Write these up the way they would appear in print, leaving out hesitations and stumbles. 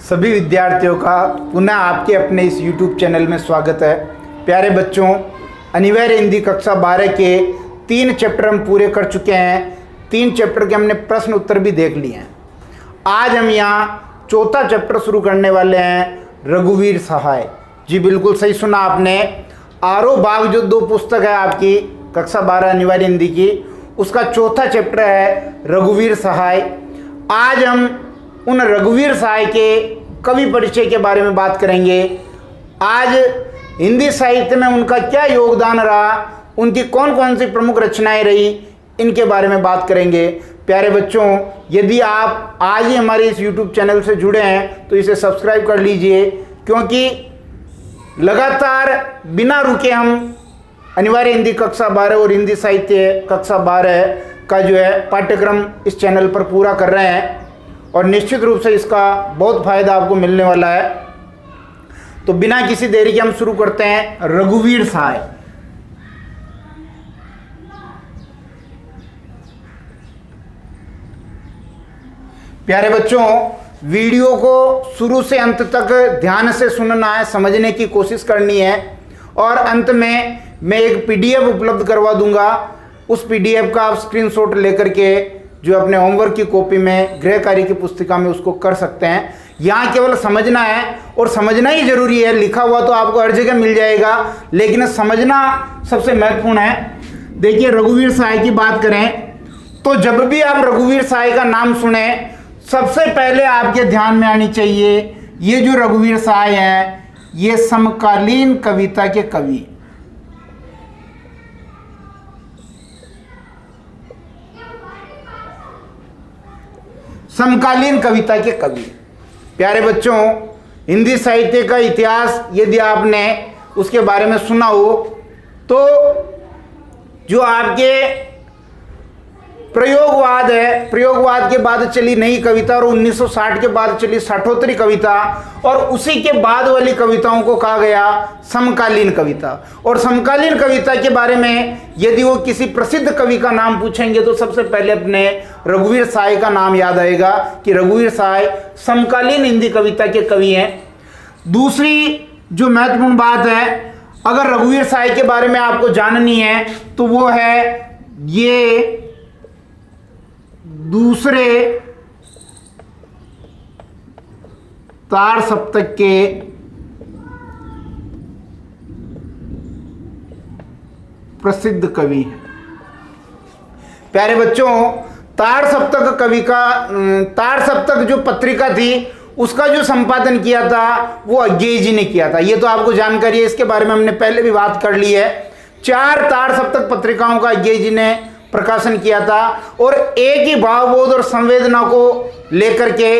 सभी विद्यार्थियों का पुनः आपके अपने इस YouTube चैनल में स्वागत है। प्यारे बच्चों, अनिवार्य हिंदी कक्षा 12 के 3 चैप्टर हम पूरे कर चुके हैं। 3 चैप्टर के हमने प्रश्न उत्तर भी देख लिए हैं। आज हम यहाँ चौथा चैप्टर शुरू करने वाले हैं, रघुवीर सहाय। जी बिल्कुल सही सुना आपने। आरोह बाग जो 2 पुस्तक है आपकी कक्षा 12 अनिवार्य हिंदी की, उसका चौथा चैप्टर है रघुवीर सहाय। आज हम उन रघुवीर सहाय के कवि परिचय के बारे में बात करेंगे। आज हिंदी साहित्य में उनका क्या योगदान रहा, उनकी कौन कौन सी प्रमुख रचनाएं रही, इनके बारे में बात करेंगे। प्यारे बच्चों, यदि आप आज ही हमारे इस YouTube चैनल से जुड़े हैं तो इसे सब्सक्राइब कर लीजिए, क्योंकि लगातार बिना रुके हम अनिवार्य हिंदी कक्षा 12 और हिंदी साहित्य कक्षा 12 का जो है पाठ्यक्रम इस चैनल पर पूरा कर रहे हैं और निश्चित रूप से इसका बहुत फायदा आपको मिलने वाला है। तो बिना किसी देरी के हम शुरू करते हैं रघुवीर सहाय। प्यारे बच्चों, वीडियो को शुरू से अंत तक ध्यान से सुनना है, समझने की कोशिश करनी है और अंत में मैं एक PDF उपलब्ध करवा दूंगा। उस PDF का आप स्क्रीनशॉट लेकर के जो अपने होमवर्क की कॉपी में, गृह कार्य की पुस्तिका में उसको कर सकते हैं। यहाँ केवल समझना है और समझना ही जरूरी है। लिखा हुआ तो आपको हर जगह मिल जाएगा, लेकिन समझना सबसे महत्वपूर्ण है। देखिए, रघुवीर सहाय की बात करें तो जब भी आप रघुवीर सहाय का नाम सुने, सबसे पहले आपके ध्यान में आनी चाहिए ये जो रघुवीर सहाय है, ये समकालीन कविता के कवि। समकालीन कविता के कवि। प्यारे बच्चों, हिंदी साहित्य का इतिहास यदि आपने उसके बारे में सुना हो तो जो आपके प्रयोगवाद है, प्रयोगवाद के बाद चली नई कविता और 1960 के बाद चली साठोत्तरी कविता और उसी के बाद वाली कविताओं को कहा गया समकालीन कविता। और समकालीन कविता के बारे में यदि वो किसी प्रसिद्ध कवि का नाम पूछेंगे तो सबसे पहले अपने रघुवीर सहाय का नाम याद आएगा कि रघुवीर सहाय समकालीन हिंदी कविता के कवि हैं। दूसरी जो महत्वपूर्ण बात है, अगर रघुवीर सहाय के बारे में आपको जाननी है तो वो है ये दूसरे तार सप्तक के प्रसिद्ध कवि हैं। प्यारे बच्चों, तार सप्तक कवि का, तार सप्तक जो पत्रिका थी उसका जो संपादन किया था वो अज्ञेय जी ने किया था। ये तो आपको जानकारी है, इसके बारे में हमने पहले भी बात कर ली है। 4 तार सप्तक पत्रिकाओं का अज्ञेय जी ने प्रकाशन किया था और एक ही भावबोध और संवेदना को लेकर के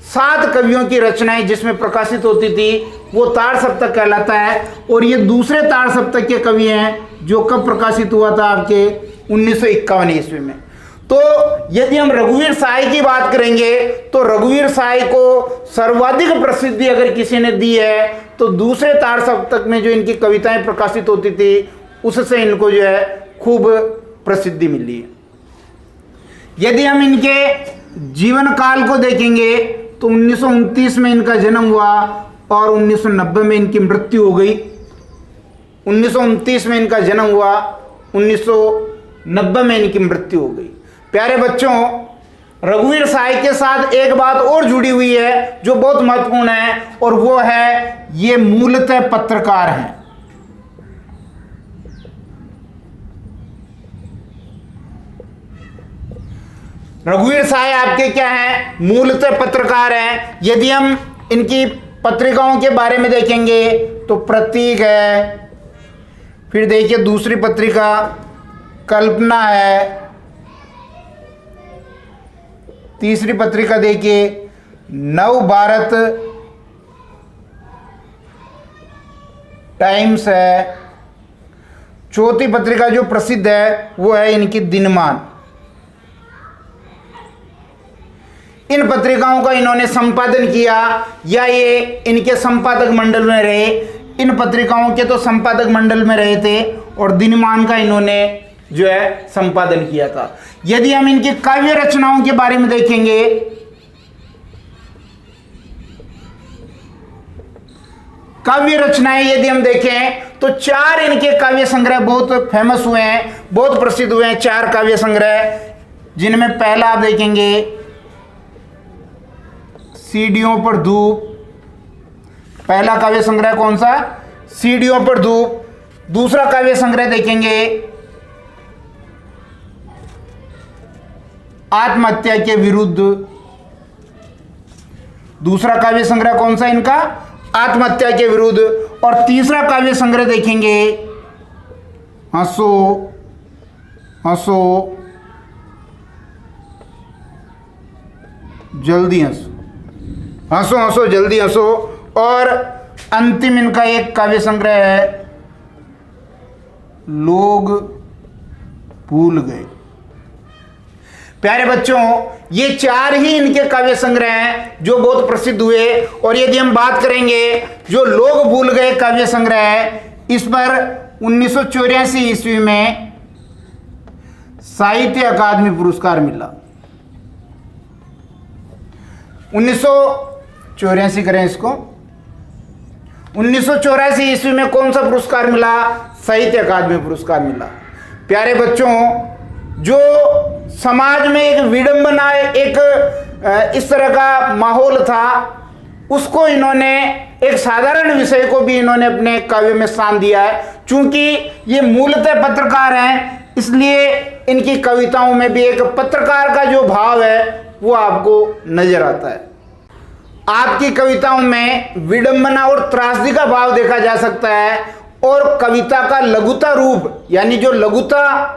7 कवियों की रचनाएं जिसमें प्रकाशित होती थी वो तार सप्तक कहलाता है। और ये दूसरे तार सप्तक के कवि हैं जो कब प्रकाशित हुआ था आपके 1951 ईस्वी में। तो यदि हम रघुवीर सहाय की बात करेंगे तो रघुवीर सहाय को सर्वाधिक प्रसिद्धि अगर किसी ने दी है तो दूसरे तार सप्तक में जो इनकी कविताएं प्रकाशित होती थी उससे इनको जो है खूब प्रसिद्धि मिली है। यदि हम इनके जीवन काल को देखेंगे तो 1929 में इनका जन्म हुआ और 1990 में इनकी मृत्यु हो गई। 1929 में इनका जन्म हुआ, 1990 में इनकी मृत्यु हो गई। प्यारे बच्चों, रघुवीर सहाय के साथ एक बात और जुड़ी हुई है जो बहुत महत्वपूर्ण है और वो है ये मूलतः पत्रकार हैं। रघुवीर सहाय आपके क्या हैं? मूलतः पत्रकार हैं। यदि हम इनकी पत्रिकाओं के बारे में देखेंगे तो प्रतीक है, फिर देखिए दूसरी पत्रिका कल्पना है, तीसरी पत्रिका देखिए नव भारत टाइम्स है, चौथी पत्रिका जो प्रसिद्ध है वो है इनकी दिनमान। इन पत्रिकाओं का इन्होंने संपादन किया या ये इनके संपादक मंडल में रहे। इन पत्रिकाओं के तो संपादक मंडल में रहे थे और दिनमान का इन्होंने जो है संपादन किया था। यदि हम इनकी काव्य रचनाओं के बारे में देखेंगे काव्य रचनाएं यदि हम देखें तो 4 इनके काव्य संग्रह बहुत फेमस हुए हैं, बहुत प्रसिद्ध हुए हैं। 4 काव्य संग्रह, जिनमें पहला आप देखेंगे सीढ़ियों पर धूप। पहला काव्य संग्रह कौन सा? सीढ़ियों पर धूप। दूसरा काव्य संग्रह देखेंगे आत्महत्या के विरुद्ध। दूसरा काव्य संग्रह कौन सा इनका? आत्महत्या के विरुद्ध। और तीसरा काव्य संग्रह देखेंगे हंसो हंसो जल्दी हंसो, हंसो हंसो जल्दी हंसो। और अंतिम इनका एक काव्य संग्रह है लोग भूल गए। प्यारे बच्चों, ये 4 ही इनके काव्य संग्रह हैं जो बहुत प्रसिद्ध हुए। और यदि हम बात करेंगे जो लोग भूल गए काव्य संग्रह है, इस पर 1984 ईस्वी में साहित्य अकादमी पुरस्कार मिला। 1984 करें इसको, 1984 ईस्वी में कौन सा पुरस्कार मिला? साहित्य अकादमी पुरस्कार मिला। प्यारे बच्चों, जो समाज में एक विडंबना, एक इस तरह का माहौल था, उसको इन्होंने एक साधारण विषय को भी इन्होंने अपने काव्य में स्थान दिया है। चूंकि ये मूलतः पत्रकार हैं, इसलिए इनकी कविताओं में भी एक पत्रकार का जो भाव है वो आपको नजर आता है। आपकी कविताओं में विडंबना और त्रासदी का भाव देखा जा सकता है। और कविता का लघुता रूप, यानी जो लघुता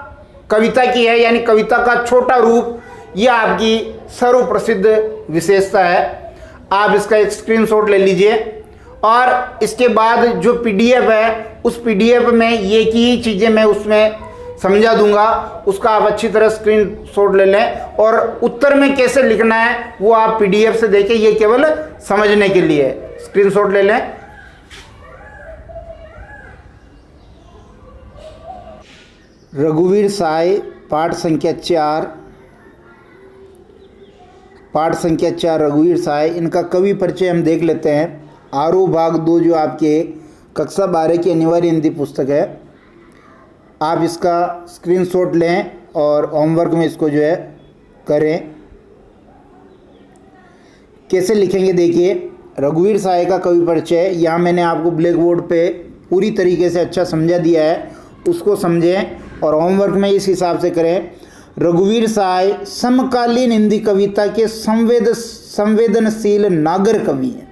कविता की है, यानी कविता का छोटा रूप, यह आपकी सर्वप्रसिद्ध विशेषता है। आप इसका एक स्क्रीनशॉट ले लीजिए और इसके बाद जो पीडीएफ है, उस पीडीएफ में ये की ही चीज़ें मैं उसमें समझा दूंगा, उसका आप अच्छी तरह स्क्रीनशॉट ले लें। और उत्तर में कैसे लिखना है वो आप पीडीएफ से देखें, ये केवल समझने के लिए है। स्क्रीनशॉट ले लें। रघुवीर साय, पाठ संख्या 4, पाठ संख्या 4 रघुवीर साय। इनका कवि परिचय हम देख लेते हैं। आरोह भाग 2 जो आपके कक्षा 12 की अनिवार्य हिंदी पुस्तक है, आप इसका स्क्रीनशॉट लें और होमवर्क में इसको जो है करें। कैसे लिखेंगे देखिए, रघुवीर साय का कवि परिचय। यहाँ मैंने आपको ब्लैक बोर्ड पे पूरी तरीके से अच्छा समझा दिया है, उसको समझें और होमवर्क में इस हिसाब से करें। रघुवीर साय समकालीन हिंदी कविता के संवेदनशील नागर कवि हैं।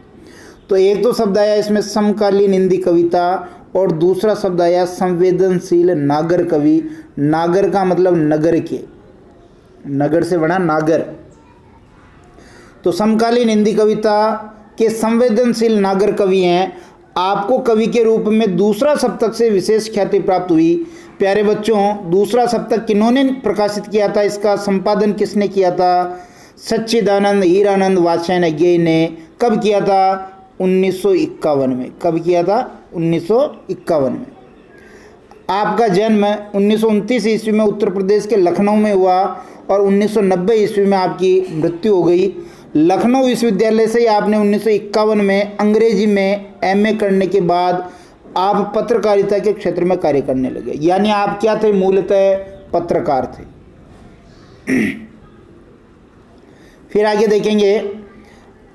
तो एक तो शब्द आया इसमें समकालीन हिंदी कविता और दूसरा शब्द आया संवेदनशील नागर कवि। नागर का मतलब नगर के, नगर से बना नागर। तो समकालीन हिंदी कविता के संवेदनशील नागर कवि हैं। आपको कवि के रूप में दूसरा सप्तक से विशेष ख्याति प्राप्त हुई। प्यारे बच्चों, दूसरा सप्तक किन्होंने प्रकाशित किया था, इसका संपादन किसने किया था? सच्चिदानंद हीरानंद वात्स्यायन ने। कब किया था? 1951 में। कब किया था? 1951 में। आपका जन्म 1929 ईस्वी में उत्तर प्रदेश के लखनऊ में हुआ और 1990 ईस्वी में आपकी मृत्यु हो गई। लखनऊ विश्वविद्यालय से ही आपने 1951 में अंग्रेजी में एमए करने के बाद आप पत्रकारिता के क्षेत्र में कार्य करने लगे। यानी आप क्या थे? मूलतः पत्रकार थे। फिर आगे देखेंगे,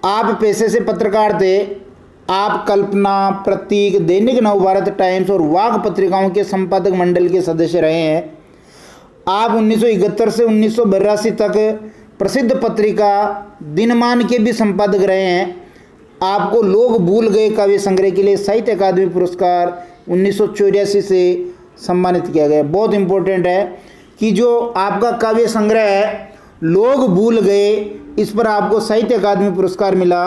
आप पेशे से पत्रकार थे। आप कल्पना, प्रतीक, दैनिक नवभारत टाइम्स और वाग पत्रिकाओं के संपादक मंडल के सदस्य रहे हैं। आप 1971 से 1982 तक प्रसिद्ध पत्रिका दिनमान के भी संपादक रहे हैं। आपको लोग भूल गए काव्य संग्रह के लिए साहित्य अकादमी पुरस्कार 1984 से सम्मानित किया गया। बहुत इंपॉर्टेंट है कि जो आपका काव्य संग्रह है लोग भूल गए, इस पर आपको साहित्य अकादमी पुरस्कार मिला।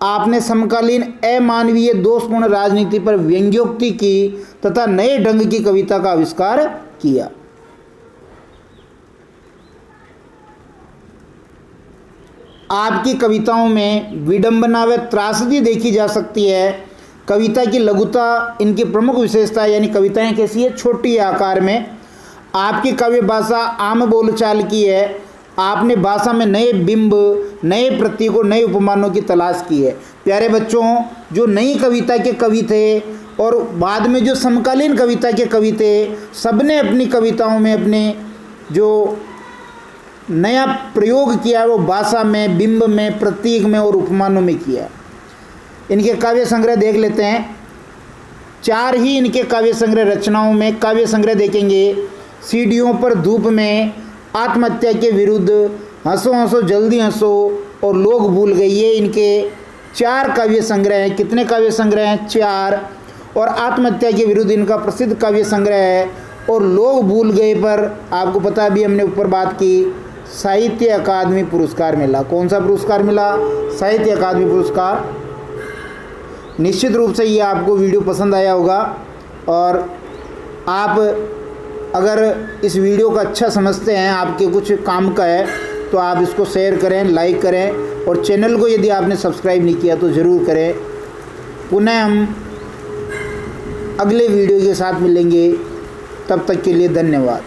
आपने समकालीन अमानवीय दोषपूर्ण राजनीति पर व्यंग्योक्ति की तथा नए ढंग की कविता का आविष्कार किया। आपकी कविताओं में विडंबना व त्रासदी देखी जा सकती है। कविता की लघुता इनकी प्रमुख विशेषता है, यानी कविताएं कैसी है? छोटी आकार में। आपकी काव्य भाषा आम बोलचाल की है। आपने भाषा में नए बिंब, नए प्रतीकों, नए उपमानों की तलाश की है। प्यारे बच्चों, जो नई कविता के कवि थे और बाद में जो समकालीन कविता के कवि थे, सबने अपनी कविताओं में अपने जो नया प्रयोग किया है वो भाषा में, बिंब में, प्रतीक में और उपमानों में किया। इनके काव्य संग्रह देख लेते हैं। 4 ही इनके काव्य संग्रह रचनाओं में काव्य संग्रह देखेंगे। सीढ़ियों पर धूप में, आत्महत्या के विरुद्ध, हंसो हंसो जल्दी हंसो और लोग भूल गए, ये इनके 4 काव्य संग्रह हैं। कितने काव्य संग्रह हैं? 4। और आत्महत्या के विरुद्ध इनका प्रसिद्ध काव्य संग्रह है। और लोग भूल गए पर आपको पता, अभी हमने ऊपर बात की, साहित्य अकादमी पुरस्कार मिला। कौन सा पुरस्कार मिला? साहित्य अकादमी पुरस्कार। निश्चित रूप से ये आपको वीडियो पसंद आया होगा और आप अगर इस वीडियो को अच्छा समझते हैं, आपके कुछ काम का है, तो आप इसको शेयर करें, लाइक करें और चैनल को यदि आपने सब्सक्राइब नहीं किया तो ज़रूर करें। पुनः हम अगले वीडियो के साथ मिलेंगे, तब तक के लिए धन्यवाद।